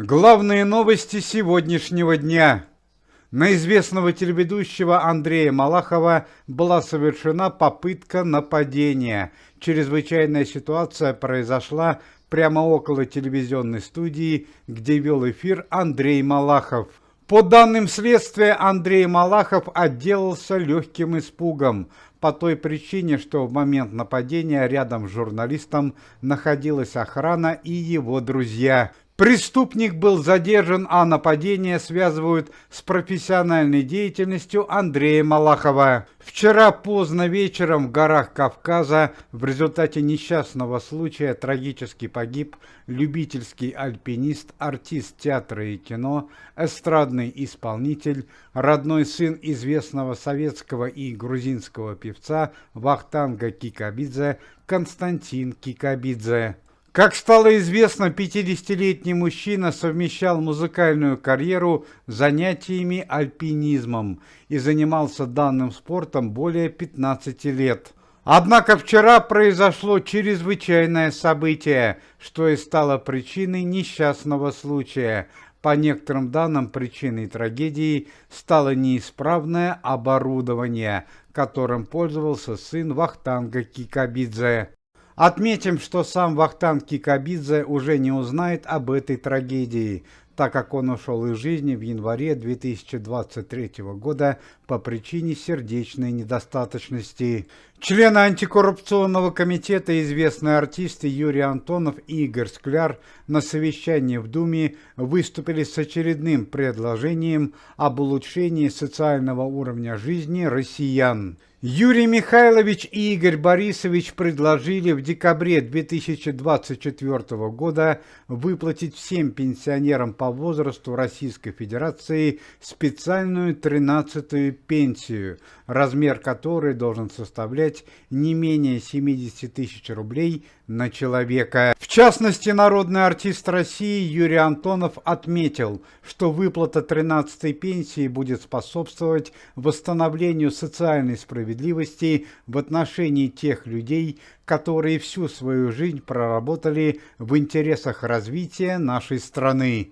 Главные новости сегодняшнего дня. На известного телеведущего Андрея Малахова была совершена попытка нападения. Чрезвычайная ситуация произошла прямо около телевизионной студии, где вел эфир Андрей Малахов. По данным следствия, Андрей Малахов отделался легким испугом по той причине, что в момент нападения рядом с журналистом находилась охрана и его друзья. Преступник был задержан, а нападение связывают с профессиональной деятельностью Андрея Малахова. Вчера поздно вечером в горах Кавказа в результате несчастного случая трагически погиб любительский альпинист, артист театра и кино, эстрадный исполнитель, родной сын известного советского и грузинского певца Вахтанга Кикабидзе Константин Кикабидзе. Как стало известно, 50-летний мужчина совмещал музыкальную карьеру с занятиями альпинизмом и занимался данным спортом более 15 лет. Однако вчера произошло чрезвычайное событие, что и стало причиной несчастного случая. По некоторым данным, причиной трагедии стало неисправное оборудование, которым пользовался сын Вахтанга Кикабидзе. Отметим, что сам Вахтанг Кикабидзе уже не узнает об этой трагедии, так как он ушел из жизни в январе 2023 года по причине сердечной недостаточности. Члены антикоррупционного комитета, известные артисты Юрий Антонов и Игорь Скляр на совещании в Думе выступили с очередным предложением об улучшении социального уровня жизни россиян. Юрий Михайлович и Игорь Борисович предложили в декабре 2024 года выплатить всем пенсионерам по возрасту Российской Федерации специальную 13-ю пенсию, размер которой должен составлять не менее 70 тысяч рублей на человека. В частности, народный артист России Юрий Антонов отметил, что выплата 13-й пенсии будет способствовать восстановлению социальной справедливости в отношении тех людей, которые всю свою жизнь проработали в интересах развития нашей страны.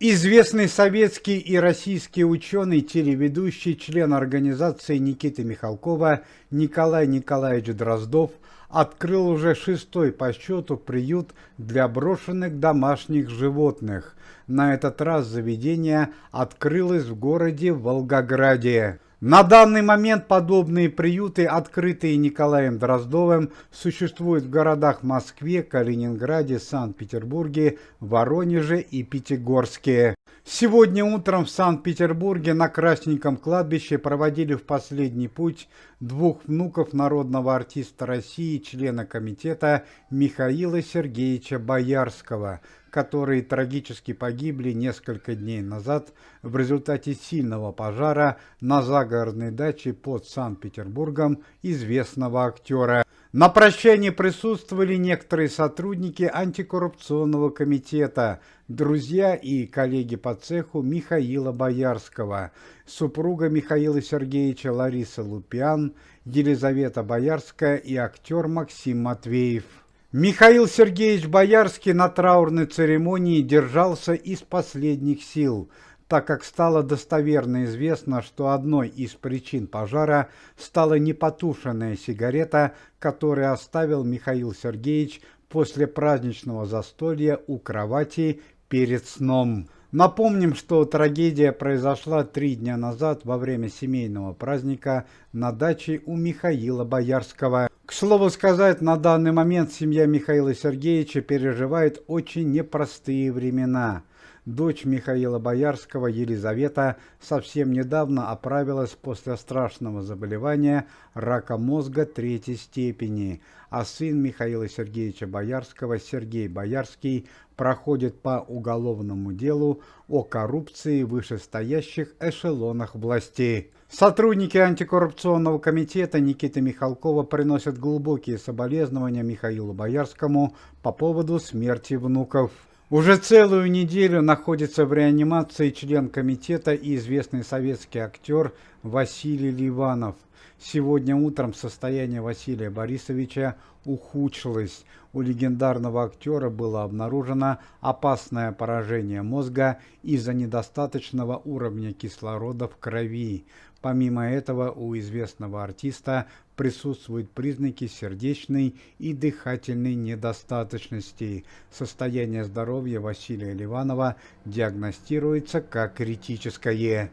Известный советский и российский ученый, телеведущий, член организации Никиты Михалкова Николай Николаевич Дроздов открыл уже 6-й по счету приют для брошенных домашних животных. На этот раз заведение открылось в городе Волгограде. На данный момент подобные приюты, открытые Николаем Дроздовым, существуют в городах Москве, Калининграде, Санкт-Петербурге, Воронеже и Пятигорске. Сегодня утром в Санкт-Петербурге на Красненьком кладбище проводили в последний путь двух внуков народного артиста России, члена комитета Михаила Сергеевича Боярского, которые трагически погибли несколько дней назад в результате сильного пожара на загородной даче под Санкт-Петербургом известного актера. На прощании присутствовали некоторые сотрудники антикоррупционного комитета, друзья и коллеги по цеху Михаила Боярского, супруга Михаила Сергеевича Лариса Лупиан, Елизавета Боярская и актер Максим Матвеев. Михаил Сергеевич Боярский на траурной церемонии держался из последних сил, так как стало достоверно известно, что одной из причин пожара стала непотушенная сигарета, которую оставил Михаил Сергеевич после праздничного застолья у кровати перед сном. Напомним, что трагедия произошла 3 дня назад во время семейного праздника на даче у Михаила Боярского. К слову сказать, на данный момент семья Михаила Сергеевича переживает очень непростые времена. Дочь Михаила Боярского, Елизавета, совсем недавно оправилась после страшного заболевания рака мозга 3-й степени, а сын Михаила Сергеевича Боярского, Сергей Боярский, проходит по уголовному делу о коррупции в вышестоящих эшелонах властей. Сотрудники антикоррупционного комитета Никиты Михалкова приносят глубокие соболезнования Михаилу Боярскому по поводу смерти внуков. Уже целую неделю находится в реанимации член комитета и известный советский актер Василий Ливанов. Сегодня утром состояние Василия Борисовича ухудшилось. У легендарного актера было обнаружено опасное поражение мозга из-за недостаточного уровня кислорода в крови. Помимо этого, у известного артиста присутствуют признаки сердечной и дыхательной недостаточности. Состояние здоровья Василия Ливанова диагностируется как критическое.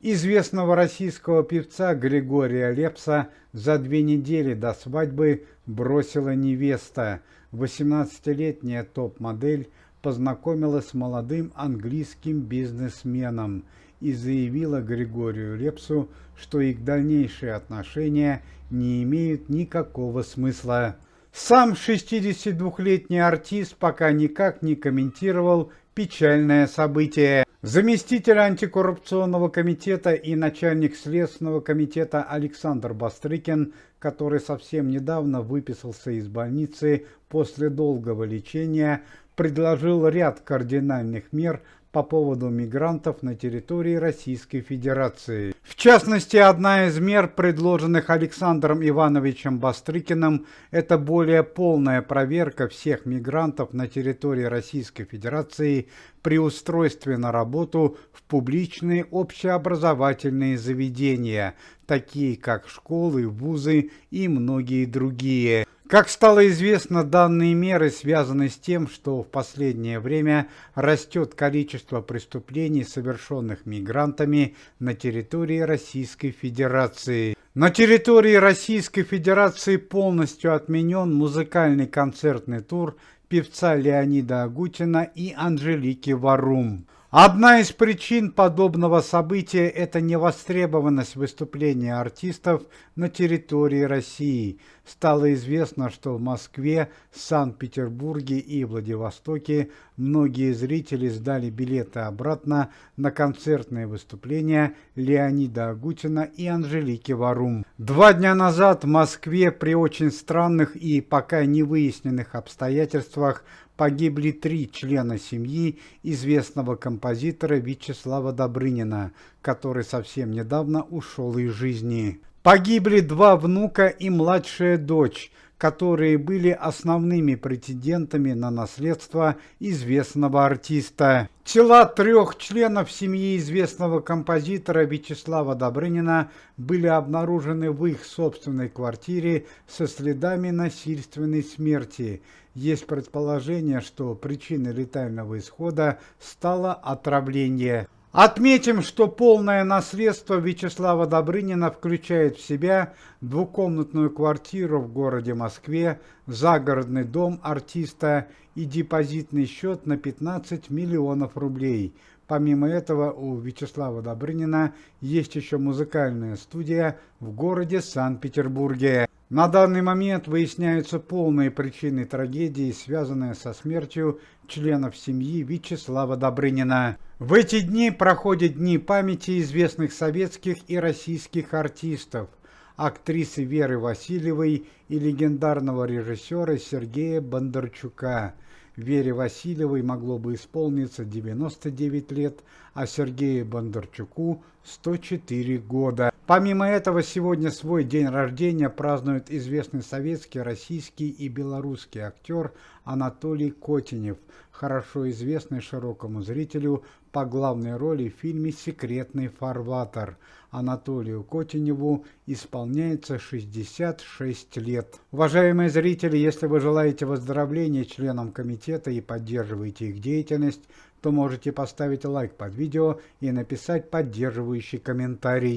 Известного российского певца Григория Лепса за 2 недели до свадьбы бросила невеста. 18-летняя топ-модель познакомилась с молодым английским бизнесменом и заявила Григорию Лепсу, что их дальнейшие отношения не имеют никакого смысла. Сам 62-летний артист пока никак не комментировал печальное событие. Заместитель антикоррупционного комитета и начальник Следственного комитета Александр Бастрыкин, который совсем недавно выписался из больницы после долгого лечения, предложил ряд кардинальных мер по поводу мигрантов на территории Российской Федерации. В частности, одна из мер, предложенных Александром Ивановичем Бастрыкиным, это более полная проверка всех мигрантов на территории Российской Федерации при устройстве на работу в публичные общеобразовательные заведения, такие как школы, вузы и многие другие. Как стало известно, данные меры связаны с тем, что в последнее время растет количество преступлений, совершенных мигрантами на территории Российской Федерации. На территории Российской Федерации полностью отменен музыкальный концертный тур певца Леонида Агутина и Анжелики Варум. Одна из причин подобного события – это невостребованность выступления артистов на территории России. Стало известно, что в Москве, Санкт-Петербурге и Владивостоке многие зрители сдали билеты обратно на концертные выступления Леонида Агутина и Анжелики Варум. 2 дня назад в Москве при очень странных и пока не выясненных обстоятельствах погибли 3 члена семьи известного композитора Вячеслава Добрынина, который совсем недавно ушел из жизни. Погибли 2 внука и младшая дочь, которые были основными претендентами на наследство известного артиста. Тела 3 членов семьи известного композитора Вячеслава Добрынина были обнаружены в их собственной квартире со следами насильственной смерти. Есть предположение, что причиной летального исхода стало отравление. Отметим, что полное наследство Вячеслава Добрынина включает в себя 2-комнатную квартиру в городе Москве, загородный дом артиста и депозитный счет на 15 миллионов рублей. Помимо этого, у Вячеслава Добрынина есть еще музыкальная студия в городе Санкт-Петербурге. На данный момент выясняются полные причины трагедии, связанные со смертью членов семьи Вячеслава Добрынина. В эти дни проходят дни памяти известных советских и российских артистов, актрисы Веры Васильевой и легендарного режиссера Сергея Бондарчука. Вере Васильевой могло бы исполниться 99 лет, а Сергею Бондарчуку 104 года. Помимо этого, сегодня свой день рождения празднует известный советский, российский и белорусский актер Анатолий Котенев, хорошо известный широкому зрителю по главной роли в фильме «Секретный фарватер». Анатолию Котеневу исполняется 66 лет. Уважаемые зрители, если вы желаете выздоровления членам комитета и поддерживаете их деятельность, то можете поставить лайк под видео и написать поддерживающий комментарий.